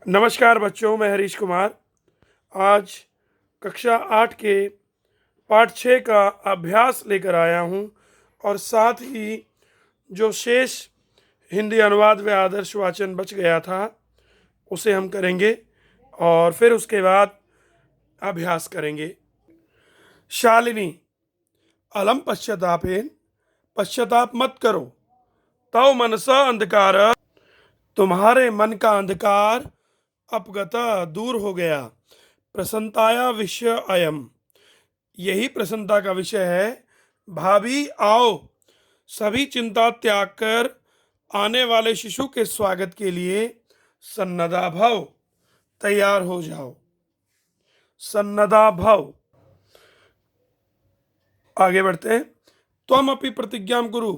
नमस्कार बच्चों, मैं हरीश कुमार। आज कक्षा 8 के पाठ 6 का अभ्यास लेकर आया हूँ और साथ ही जो शेष हिंदी अनुवाद व आदर्श वाचन बच गया था उसे हम करेंगे और फिर उसके बाद अभ्यास करेंगे। शालिनी, अलम पश्चातापेन, पश्चाताप मत करो। तव मनसा अंधकार, तुम्हारे मन का अंधकार अपगता दूर हो गया। प्रसन्नताया विषय अयम, यही प्रसन्नता का विषय है। भाभी आओ, सभी चिंता त्याग कर आने वाले शिशु के स्वागत के लिए सन्नदा भव, तैयार हो जाओ। सन्नदा भव। आगे बढ़ते हैं। त्वम अपि प्रतिज्ञा कुरु,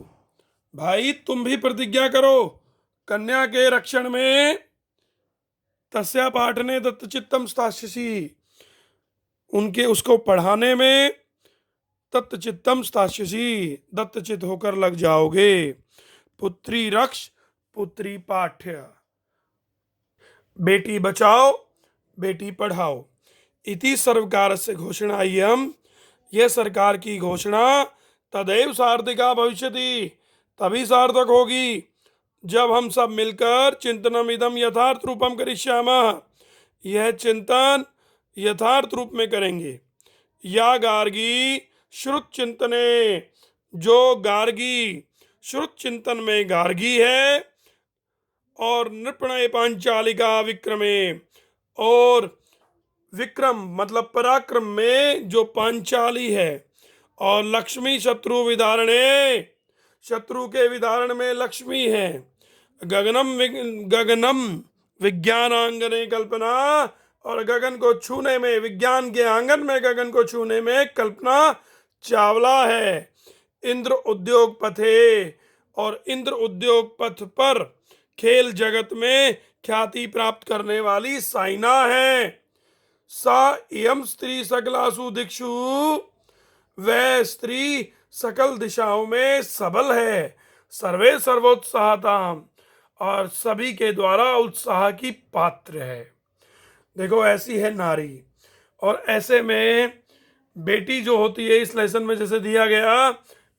भाई तुम भी प्रतिज्ञा करो कन्या के रक्षण में। तस्या पाठने दत्तचित्तम स्थास्यसि, उनके उसको पढ़ाने में तत्चित्तम स्थास्यसि, दत्तचित होकर लग जाओगे। पुत्री रक्ष पुत्री पाठ्य, बेटी बचाओ बेटी पढ़ाओ। इति सर्वकार से घोषणा यम, यह सरकार की घोषणा तदैव सार्थिका भविष्यति, तभी सार्थक होगी जब हम सब मिलकर चिंतनम इदम यथार्थ रूपम करिष्यामः, यह चिंतन यथार्थ रूप में करेंगे। या गार्गी श्रुत चिंतने, जो गार्गी श्रुत चिंतन में गार्गी है, और नृपणय पांचालिका विक्रमे, और विक्रम मतलब पराक्रम में जो पांचाली है, और लक्ष्मी शत्रु विदारणे, शत्रु के विदारण में लक्ष्मी है। गगनम विज्ञानांगने कल्पना, और गगन को छूने में, विज्ञान के आंगन में गगन को छूने में कल्पना चावला है। इंद्र उद्योग पथे, और इंद्र उद्योग पथ पर खेल जगत में ख्याति प्राप्त करने वाली साइना है। सा इयम स्त्री सकलासु दिक्षु, वह स्त्री सकल दिशाओं में सबल है। सर्वे सर्वोत्साहताम, और सभी के द्वारा उत्साह की पात्र है। देखो, ऐसी है नारी। और ऐसे में बेटी जो होती है, इस लेसन में जैसे दिया गया,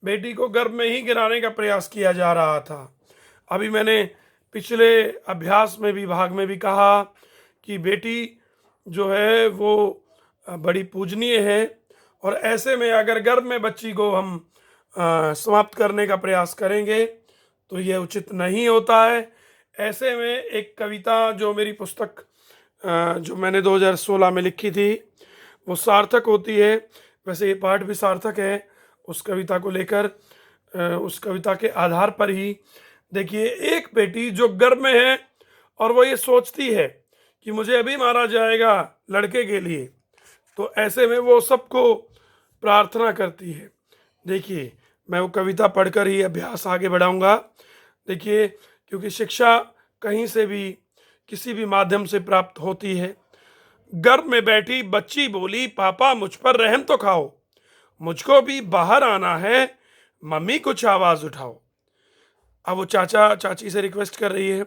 बेटी को गर्भ में ही गिराने का प्रयास किया जा रहा था। अभी मैंने पिछले अभ्यास में भी, भाग में भी कहा कि बेटी जो है वो बड़ी पूजनीय है, और ऐसे में अगर गर्भ में बच्ची को हम समाप्त करने का प्रयास करेंगे तो यह उचित नहीं होता है। ऐसे में एक कविता जो मेरी पुस्तक जो मैंने 2016 में लिखी थी वो सार्थक होती है। वैसे ये पाठ भी सार्थक है उस कविता को लेकर, उस कविता के आधार पर ही। देखिए, एक बेटी जो गर्भ में है और वो ये सोचती है कि मुझे अभी मारा जाएगा लड़के के लिए, तो ऐसे में वो सबको प्रार्थना करती है। देखिए, मैं वो कविता पढ़कर ही अभ्यास आगे बढ़ाऊंगा। देखिए, क्योंकि शिक्षा कहीं से भी, किसी भी माध्यम से प्राप्त होती है। गर्भ में बैठी बच्ची बोली, पापा मुझ पर रहम तो खाओ, मुझको भी बाहर आना है, मम्मी कुछ आवाज उठाओ। अब वो चाचा चाची से रिक्वेस्ट कर रही है,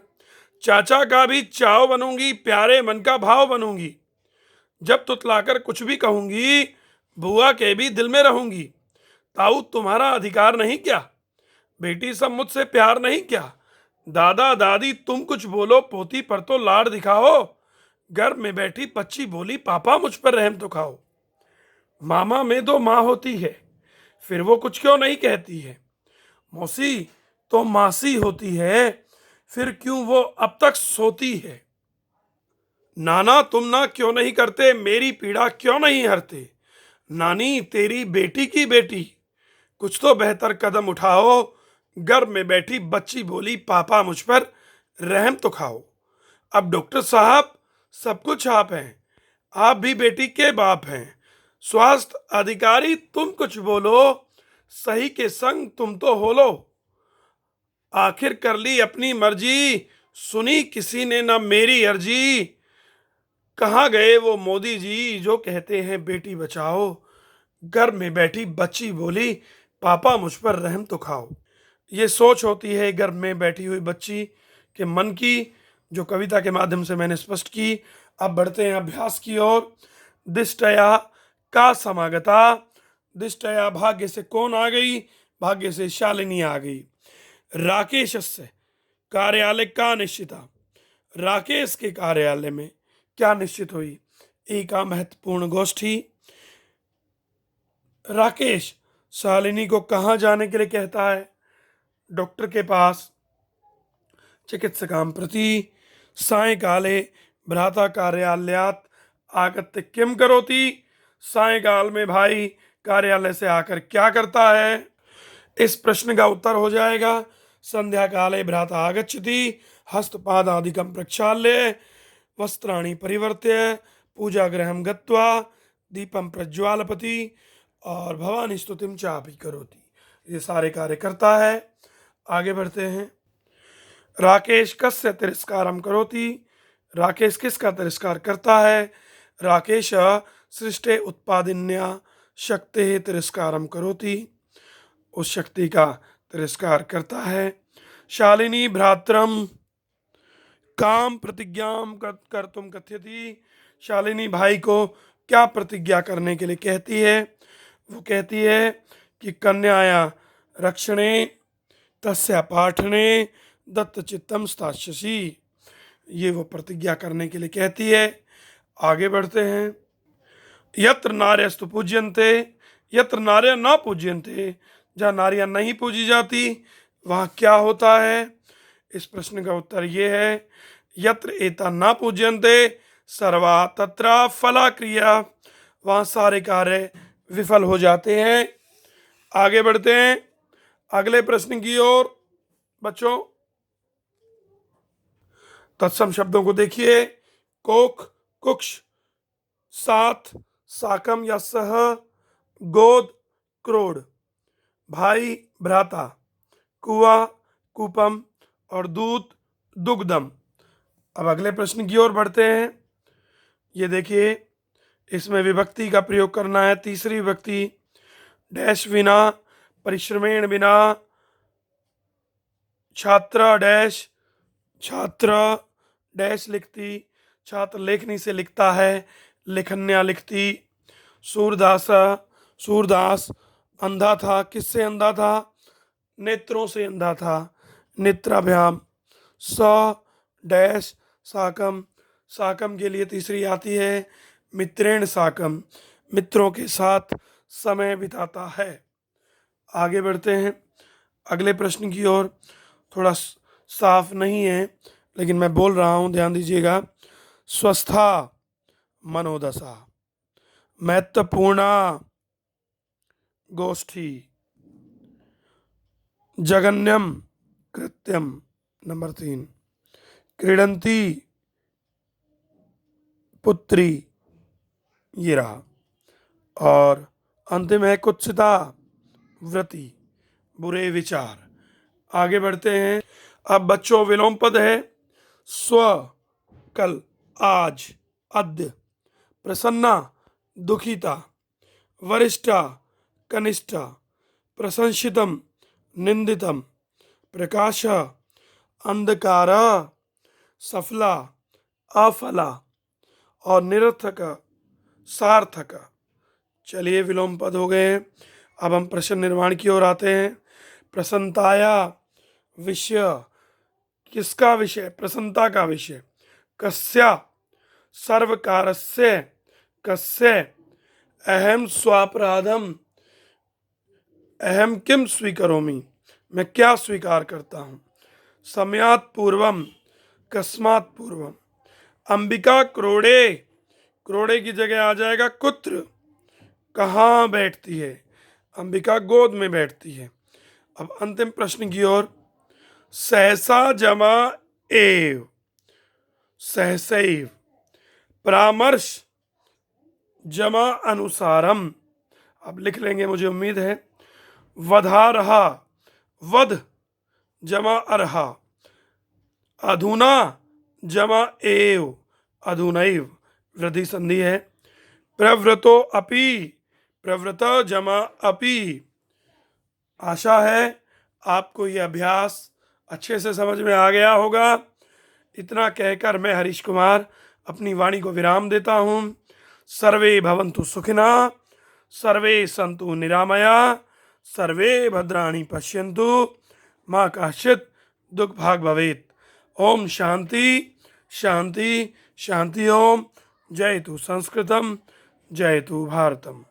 चाचा का भी चाव बनूंगी, प्यारे मन का भाव बनूंगी, जब तुतलाकर कुछ भी कहूंगी, बुआ के भी दिल में रहूंगी। ताऊ तुम्हारा अधिकार नहीं क्या, बेटी सब मुझसे प्यार नहीं क्या। दादा दादी तुम कुछ बोलो, पोती पर तो लाड़ दिखाओ। गर्भ में बैठी बच्ची बोली, पापा मुझ पर रहम तो खाओ। मामा में तो माँ होती है, फिर वो कुछ क्यों नहीं कहती है। मौसी तो मासी होती है, फिर क्यों वो अब तक सोती है। नाना तुम ना क्यों नहीं करते, मेरी पीड़ा क्यों नहीं हरते। नानी तेरी बेटी की बेटी, कुछ तो बेहतर कदम उठाओ। गर्भ में बैठी बच्ची बोली, पापा मुझ पर रहम तो खाओ। अब डॉक्टर साहब सब कुछ आप हैं, आप भी बेटी के बाप हैं। स्वास्थ्य अधिकारी तुम कुछ बोलो, सही के संग तुम तो हो लो। आखिर कर ली अपनी मर्जी, सुनी किसी ने ना मेरी अर्जी। कहाँ गए वो मोदी जी जो कहते हैं बेटी बचाओ। गर्भ में बैठी बच्ची बोली, पापा मुझ पर रहम तो खाओ। ये सोच होती है गर्भ में बैठी हुई बच्ची के मन की, जो कविता के माध्यम से मैंने स्पष्ट की। अब बढ़ते हैं अभ्यास की ओर। दिष्टया का समागता, दिष्टया भाग्य से कौन आ गई? भाग्य से शालिनी आ गई। राकेशस्य कार्यालय का निश्चिता, राकेश के कार्यालय में क्या निश्चित हुई? एका महत्वपूर्ण गोष्ठी। राकेश शालिनी को कहाँ जाने के लिए कहता है? डॉक्टर के पास। चिकित्सकां प्रति सायंकाले भ्राता कार्यालयात् आगत्य किम करोति? सायंकाल में भाई कार्यालय से आकर क्या करता है? इस प्रश्न का उत्तर हो जाएगा संध्या काले भ्राता आगच्छति हस्तपादादिकं प्रक्षाल्य वस्त्राणि परिवर्त्य पूजा गृहं गत्वा दीपं प्रज्वालपति और भवानी स्तुतिम चापि करोति। ये सारे कार्य करता है। आगे बढ़ते हैं। राकेश कस्य तिरस्कारम करोति? राकेश किसका तिरस्कार करता है? राकेश सृष्टे उत्पादिन्या शक्ति तिरस्कारम करोति, उस शक्ति का तिरस्कार करता है। शालिनी भ्रातरम काम प्रतिज्ञाम कर्तुम कथयति, शालिनी भाई को क्या प्रतिज्ञा करने के लिए कहती है? वो कहती है कि कन्याया रक्षणे तस्या पाठने दत्तचित्तम स्थास्यसि, ये वो प्रतिज्ञा करने के लिए कहती है। आगे बढ़ते हैं। यत्र नार्यस्तु पूज्यन्ते, यत्र नार्य न पूज्यन्ते, जहाँ नारियां नहीं पूजी जाती वहाँ क्या होता है? इस प्रश्न का उत्तर ये है यत्र एता न पूज्यन्ते सर्वा तत्र फला क्रिया, वहाँ सारे कार्य विफल हो जाते हैं। आगे बढ़ते हैं अगले प्रश्न की ओर। बच्चों तत्सम शब्दों को देखिए। कोख, कुक्ष, साथ, साकम या सह, गोद, क्रोड, भाई, भ्राता, कुआ, कूपम और दूत, दुग्धम। अब अगले प्रश्न की ओर बढ़ते हैं। ये देखिए इसमें विभक्ति का प्रयोग करना है। तीसरी विभक्ति डैश विना, परिश्रमेण बिना, छात्र डैश, छात्र डैश लिखती, छात्र लेखनी से लिखता है, लेखन्या लिखती। सूरदास, सूरदास अंधा था, किससे अंधा था? नेत्रों से अंधा था, नेत्राभ्याम। स डैश साकम, साकम के लिए तीसरी आती है मित्रेण साकम, मित्रों के साथ समय बिताता है। आगे बढ़ते हैं अगले प्रश्न की ओर। थोड़ा साफ नहीं है लेकिन मैं बोल रहा हूं, ध्यान दीजिएगा। स्वस्था मनोदशा, महत्वपूर्ण गोष्ठी, जगन्यम कृत्यम, नंबर 3, क्रीडंती पुत्री, ये रहा। और अंतिम है कुत्सिता व्रति, बुरे विचार। आगे बढ़ते हैं। अब बच्चों विलोम पद है स्व, कल, आज, अद्य, प्रसन्ना, दुखिता, वरिष्ठा, कनिष्ठा, प्रशंसितम, निंदितम, प्रकाश, अंधकार, सफला, अफला और निरर्थक, सार्थक। चलिए विलोम पद हो गए। अब हम प्रश्न निर्माण की ओर आते हैं। प्रसन्नताया विषय, किसका विषय? प्रसन्नता का विषय। कस्या सर्वकारस्य, कस्य अहम स्वापराधम, अहम किम स्वीकरोमि, मैं क्या स्वीकार करता हूँ। समयात् पूर्वम, कस्मात् पूर्वम। अंबिका क्रोड़े, क्रोड़े की जगह आ जाएगा कुत्र, कहाँ बैठती है? अंबिका गोद में बैठती है। अब अंतिम प्रश्न की ओर। सहसा जमा एव, सहसैव, परामर्श जमा अनुसारम। अब लिख लेंगे मुझे उम्मीद है। वधारहा, वध जमा अरहा, अधुना जमा एव, अधुनैव, वृद्धि संधि है। प्रवृतो अपि, प्रवृत जमा अपि। आशा है आपको यह अभ्यास अच्छे से समझ में आ गया होगा। इतना कहकर मैं हरीश कुमार अपनी वाणी को विराम देता हूँ। सर्वे भवन्तु सुखिना, सर्वे सन्तु निरामया, सर्वे भद्राणि पश्यन्तु, माँ काश्चित् दुख भाग भवेत्। ओम शांति शांति शांति। ओम। जय तु संस्कृतम, जय तु भारतम।